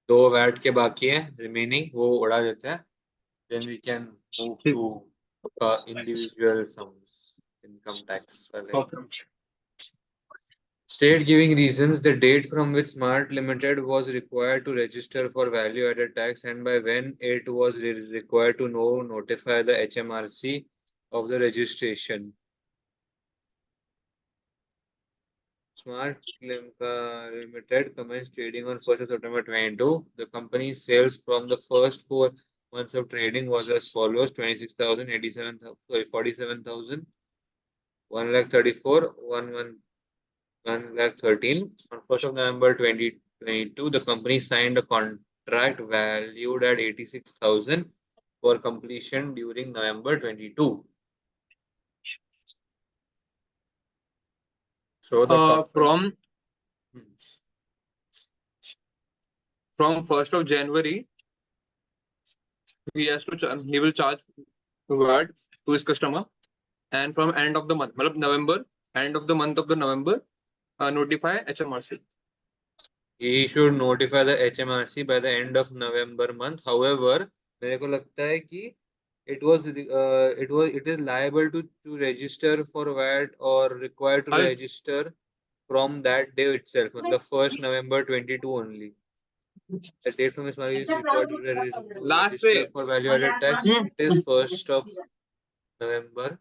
दो वैट के बाकी है रिमेनिंग, वो उड़ा देते हैं. Then we can move to individual sums, income tax वाले. State giving reasons, the date from which Smart Limited was required to register for value added tax and by when it was required to notify the HMRC of the registration. Smart Limited commenced trading on 1st of September 22. The company's sales from the first 4 months of trading was as follows: 26,000, 47,000, 1,34,000, 1,13,000. On 1st of November 2022, the company signed a contract valued at 86,000 for completion during November 22. So the from 1st of January, he will charge VAT to his customer, and from end of the month, November, end of the month of the November, notify HMRC. He should notify the HMRC by the end of November month. However, मेरे को लगता है कि it is liable to register for VAT or required to register from that day itself, on the 1st November 22 only. The date from which money is required to register for value added tax, it is 1st of November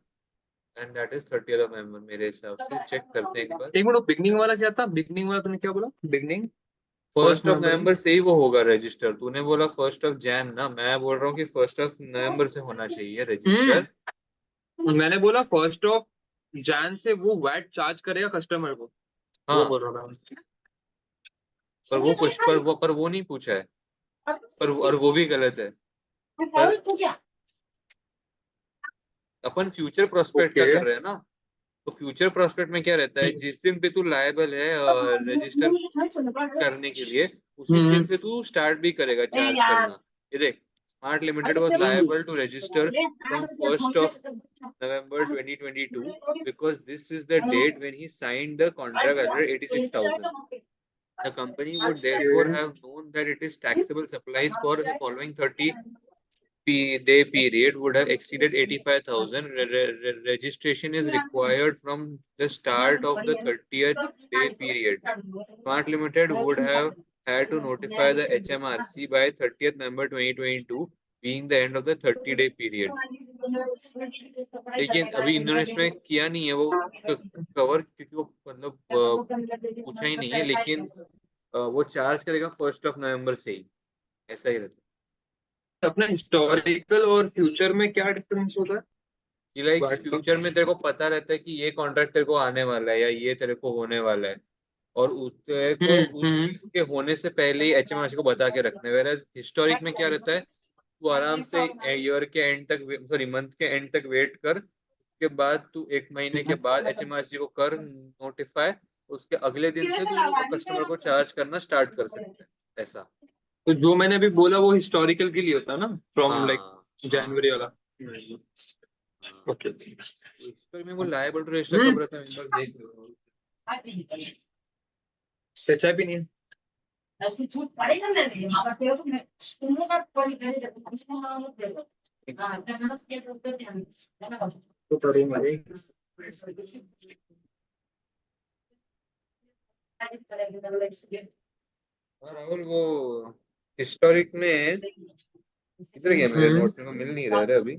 and that is 30th of November. मेरे हिसाब से check करते हैं एक बार. एक minute, beginning वाला क्या था? बिगनिंग वाला तूने क्या बोला? बिगनिंग 1st of November से ही वो होगा रजिस्टर. तूने बोला 1st of Jan ना, मैं बोल रहा हूँ कि 1st of November से होना चाहिए रजिस्टर. मैंने बोला 1st of Jan से वो वैट चार्ज करेगा कस्टमर को. हाँ, वो बोल रहा था. पर वो नहीं पूछा है, और वो भी गलत है. अपन फ्यूचर प्रोस्पेक्ट का कर रहे हैं ना, तो फ्यूचर प्रोस्पेक्ट में क्या रहता है, जिस दिन पे तू लायबल है रजिस्टर करने के लिए, उसी दिन से तू स्टार्ट भी करेगा चार्ज करना. ये देख, Smart Limited was liable to register from 1st of November 2022 because this is the date when he signed the contract at 86,000. The company would therefore have known that it is taxable supplies for the following 30-day period would have exceeded 85,000. Registration is required from the start of the 30th day period. Smart Limited would have had to notify the HMRC by 30th November 2022, being the end of the 30-day period. लेकिन अभी इन्होंने इसमें किया नहीं है वो cover, क्योंकि वो मतलब पूछा ही नहीं है, लेकिन वो चार्ज करेगा 1st of November से ही. ऐसा ही रहता है. अपना हिस्टोरिकल और फ्यूचर में क्या डिफरेंस होता है? कि लाइक फ्यूचर में तेरे को पता रहता है कि ये कॉन्ट्रैक्ट तेरे को आने वाला है या ये तेरे को होने वाला है, और तेरे को उस चीज के होने से पहले ही HMRC को बता के रखना है. वेराज हिस्टोरिक में क्या रहता है, तू आराम से ईयर के एंड तक, सॉरी मंथ के एंड तक वेट कर, उसके बाद तू 1 महीने के बाद HMRC को कर नोटिफाई, उसके अगले दिन से तू कस्टमर को चार्ज करना स्टार्ट कर सकता है. ऐसा. तो जो मैंने अभी बोला वो हिस्टोरिकल के लिए होता है ना, फ्रॉम लाइक जनवरी वाला. ओके, हिस्टोरी में वो लायबल टू रजिस्टर कब रहता है, एक बार देख लो. सच्चाई भी नहीं है. राहुल, वो हिस्टोरिक में किधर गया, मेरे नोट में मिल नहीं रहा है अभी.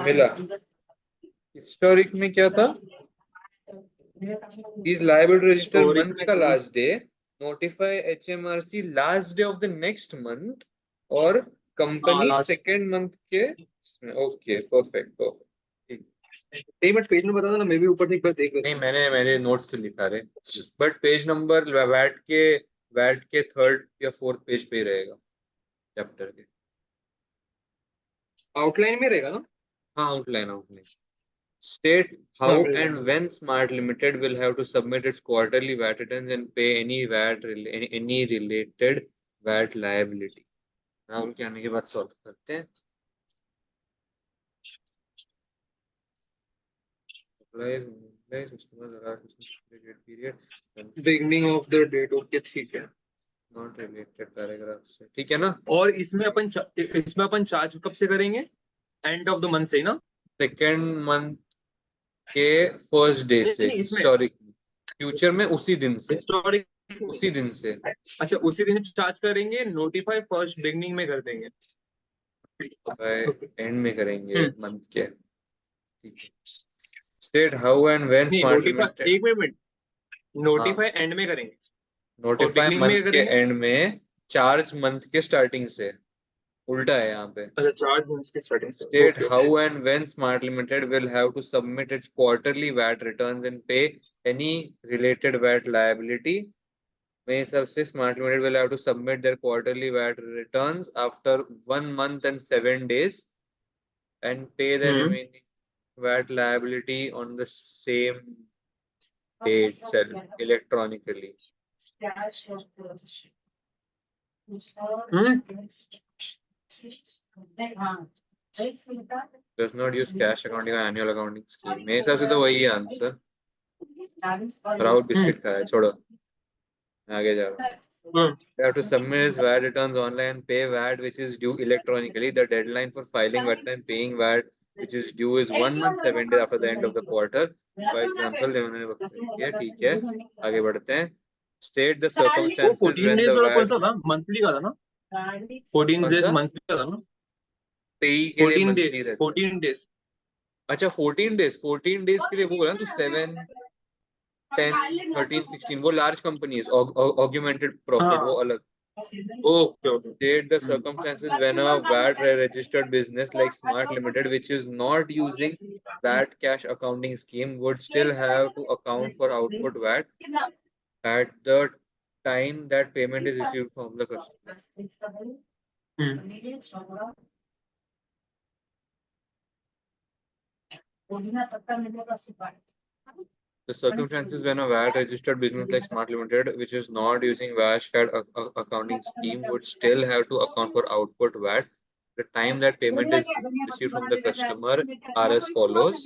मिला. हिस्टोरिक में क्या था, is liable to register month का last day, notify HMRC last day of the next month, और कंपनी सेकेंड मंथ के. Okay, perfect. एक मिनट पेज में बता दो ना, मैं भी ऊपर एक बार देख लेता हूं. नहीं, मैंने नोट्स से लिखा रहे, बट पेज नंबर वैट के 3rd या 4th पेज पे ही रहेगा चैप्टर के. आउटलाइन में रहेगा ना? हाँ, outline. State how and when Smart Limited will have to submit its quarterly VAT returns and pay any related VAT liability. Rahul के आने के बाद सॉल्व करते हैं. Beginning of the date, okay ठीक है। नॉट रिलेटेड पैराग्राफ से, ठीक है ना। और इसमें अपन चार्ज कब से करेंगे? एंड ऑफ द मंथ से ही ना? सेकेंड मंथ के फर्स्ट डे से नहीं, इसमें हिस्टोरिक, फ्यूचर में उसी दिन से, हिस्टोरिक उसी दिन से। अच्छा, उसी दिन चार्ज करेंगे, नोटिफाई फर्स्ट बिगनिंग में कर देंगे। एंड में करेंगे हम्म। मंथ के, ठीक है। स्टेट हाउ एंड व्हेन नहीं, स्मार्ट नोटिफाई, लिमिटेड, एक मिनट, हाँ नोटिफाई एंड में करेंगे और नोटिफाई बिगनिंग में मंथ के करेंगे। एंड में, चार्ज मंथ के स्टार्टिंग से, उल्टा है यहाँ पे। अच्छा, चार्ज मंथ की स्टार्टिंग से, State okay. how and when Smart Limited will have to submit its quarterly VAT returns and pay any related VAT liability. मेरे हिसाब से Smart Limited will have to submit their quarterly VAT returns after 1 month and 7 days and pay the remaining VAT liability on the same day itself electronically. Does not use cash accounting or annual accounting scheme. मेरे हिसाब से तो वही है answer. Raut biscuit खाया, छोड़ो, आगे जा रहा हूँ। You have to submit his VAT returns online and pay VAT which is due electronically. The deadline for filing VAT and paying VAT which is due is 1 month 7 days after the end of the quarter. For example, इन्होंने किया, ठीक है। आगे बढ़ते हैं। State the वो circumstances 14 when days the वाला कौन VAT, सा था? मंथली का था ना? 14 कौन डेज सा मंथली का था ना? पेई के लिए 14 डेज, मंथली रहता है। 14 डेज। अच्छा 14 डेज के लिए वो बोला ना तू, 7 10 13 16, वो लार्ज कंपनीज, ऑग्यूमेंटेड प्रॉफिट वो हाँ, अलग। Okay okay. State the circumstances when a VAT registered business like Smart Limited, which is not using VAT cash accounting scheme, would still have to account for output VAT at the time that payment is received from the customer. The circumstances when a VAT registered business like Smart Limited, which is not using VAT cash accounting scheme, would still have to account for output VAT. The time that payment is received from the customer are as follows.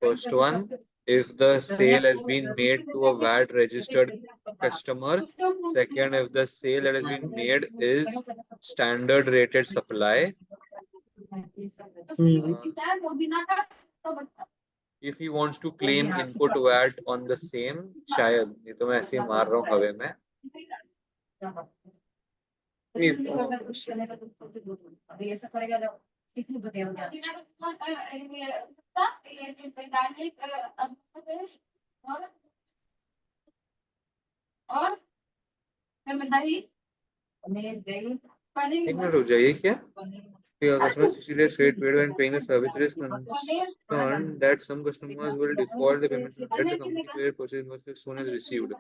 First one, if the sale has been made to a VAT registered customer. Second, if the sale that has been made is standard rated supply. If he wants to claim input VAT on the same, शायद, ये तो मैं ऐसे ही मार रहा हूँ हवे में। एक मिनट रुक जाइए, क्या? Customer 60 days straight paid when paying the service. It is concerned that some customers will default the payment and let the company pay their purchase invoice as soon as received.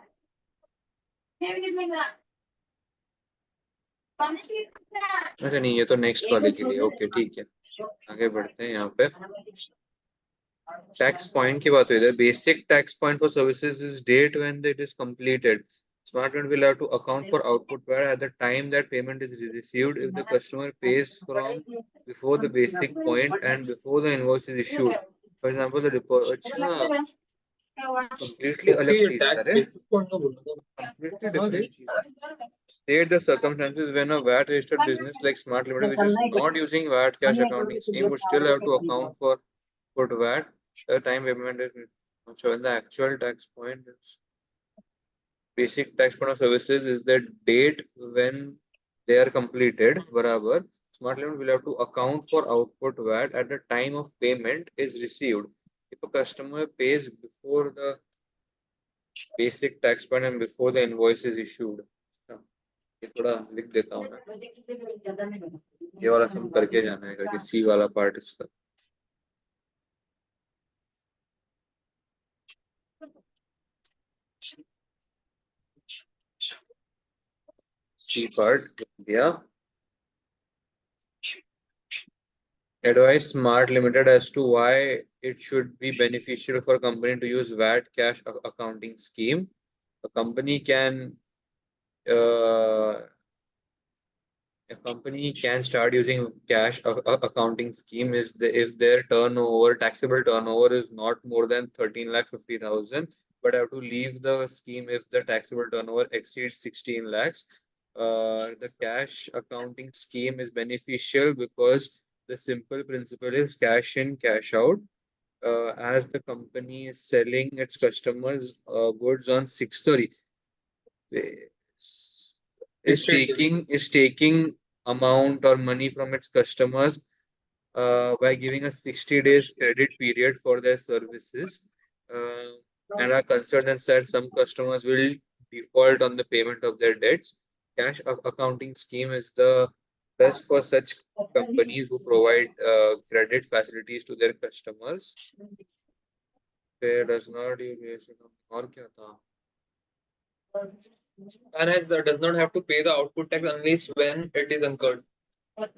अच्छा नहीं, ये तो next वाले के लिए, okay ठीक है। आगे बढ़ते हैं यहाँ पे। टैक्स पॉइंट की बात हुई है। Basic tax point for services is date when it is completed. Smart Limited will have to account for output VAT at the time that payment is received if the customer pays from before the basic point and before the invoice is issued. For example, the deposit. अच्छा, completely अलग चीज है रे, completely different चीज। State the circumstances when a VAT registered business like Smart Limited, which is not using VAT cash accounting scheme, would still have to account for VAT at the time payment is. So when the actual tax point is. Basic tax point of services is the date when they are completed, बराबर। Smart Limited will have to account for output VAT at the time of payment is received. If a customer pays before the basic tax point and before the invoice is issued. ये थोड़ा लिख देता हूँ मैं, ये वाला सम करके जाना है करके, सी वाला पार्ट इसका। सी पार्ट दिया। Advise Smart Limited as to why it should be beneficial for a company to use VAT cash accounting scheme. A company can a company can start using cash accounting scheme if their turnover, taxable turnover is not more than 13,50,000, but have to leave the scheme if the taxable turnover exceeds 16 lakhs. The cash accounting scheme is beneficial because the simple principle is cash in, cash out. As the company is selling its customers goods on 630, is taking amount or money from its customers by giving a 60 days credit period for their services, uh, and are concerned that some customers will default on the payment of their debts. Cash accounting scheme is the best for such companies who provide credit facilities to their customers. Pay does not use और क्या था? And as that does not have to pay the output tax unless when it is incurred. Does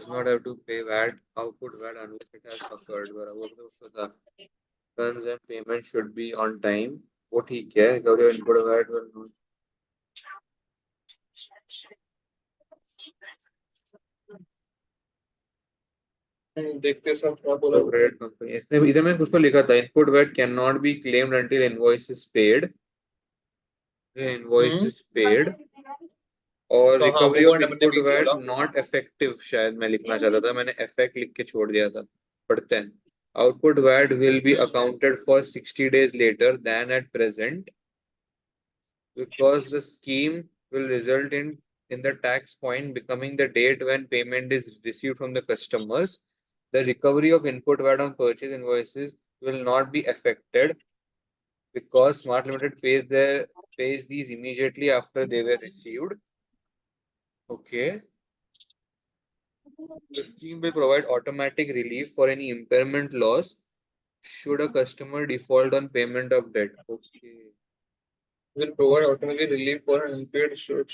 not have to pay VAT, output VAT unless it has occurred. बराबर तो उसका था. Funds and payment should be on time. वो ठीक है. Recovery of input VAT will not. देखते सब क्या बोला. Corporate company. इसने इधर मैंने कुछ तो लिखा था. Input VAT cannot be claimed until invoice is paid. Invoice is paid. और तो हाँ, रिकवरी वो ऑफ point हमने इनपुट भी वैट बोला. नॉट इफेक्टिव शायद मैं लिखना चाहता था. मैंने इफेक्ट लिख के छोड़ दिया था. पढ़ते हैं. Output VAT will be accounted for 60 days later than at present because the scheme will result in the tax point becoming the date when payment is received from the customers. The recovery of input VAT on purchase invoices will not be affected because Smart Limited pays these immediately after they were received. Okay. The scheme will provide automatic relief for any impairment loss should a customer default on payment of debt. Okay. Will provide automatic relief for an unpaid short.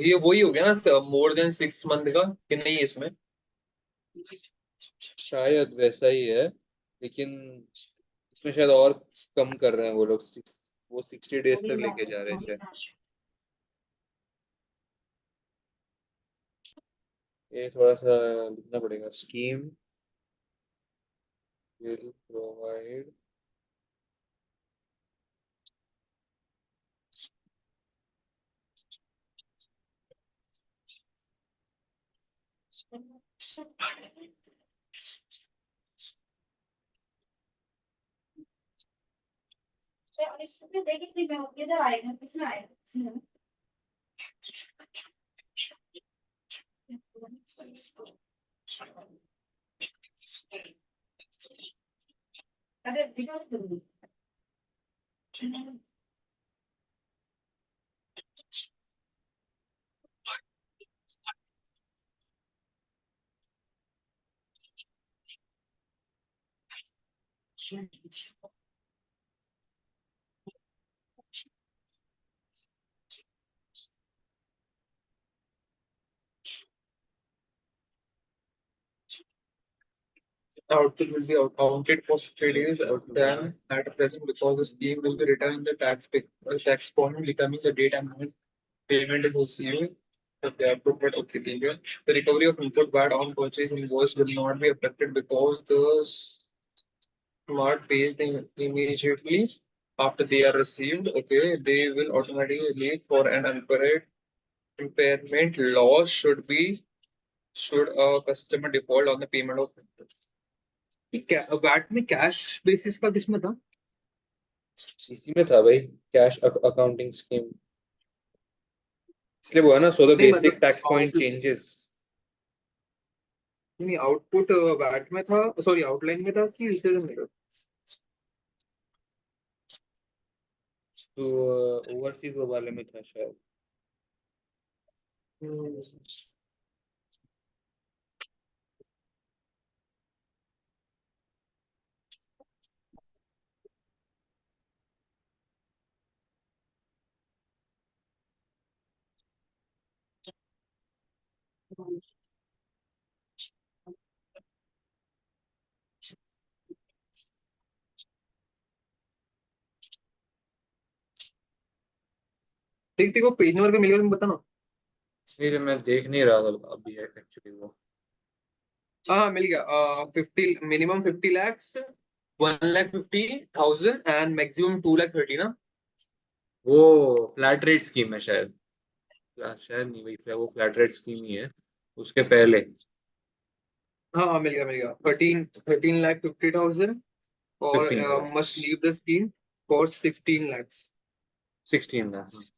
ये वही हो गया ना more than 6 month का कि नहीं इसमें. शायद वैसा ही है लेकिन इसमें शायद और कम कर रहे हैं वो लोग. वो 60 डेज तक लेके जा रहे हैं शायद. ये थोड़ा सा लिखना पड़ेगा. Scheme will provide Output will be accounted for 60 days then at present because the scheme will be written in the tax form becoming the date and when payment is received. The appropriate period. The recovery of input VAT on purchase invoice will not be affected because the smart pays them immediately after they are received. Okay, they will automatically leave for an impairment loss should a customer default on the payment of VAT में cash basis का किसमें था. इसी में था भाई. Cash accounting scheme इसलिए वो है ना. सो द नहीं बेसिक मतलब टैक्स पॉइंट चेंजेस. नहीं आउटपुट वैट में था. सॉरी आउटलाइन में था कि दूसरे में था. तो ओवरसीज वो वाले में था शायद. देख को पेज नंबर पे मिलेगा, तुम बताना। फिर मैं देख नहीं रहा था अभी एक्चुअली वो। हाँ मिल गया। 50 मिनिमम 50 lakhs, 1,50,000 एंड मैक्सिमम 2,30,000 ना। वो फ्लैट रेट स्कीम है शायद। शायद नहीं वही वो फ्लैट रेट स्कीम ही है उसके पहले। हाँ हाँ मिल गया 13,50,000 और 15 lakhs। Must leave the scheme for 16 lakhs। 16 lakhs।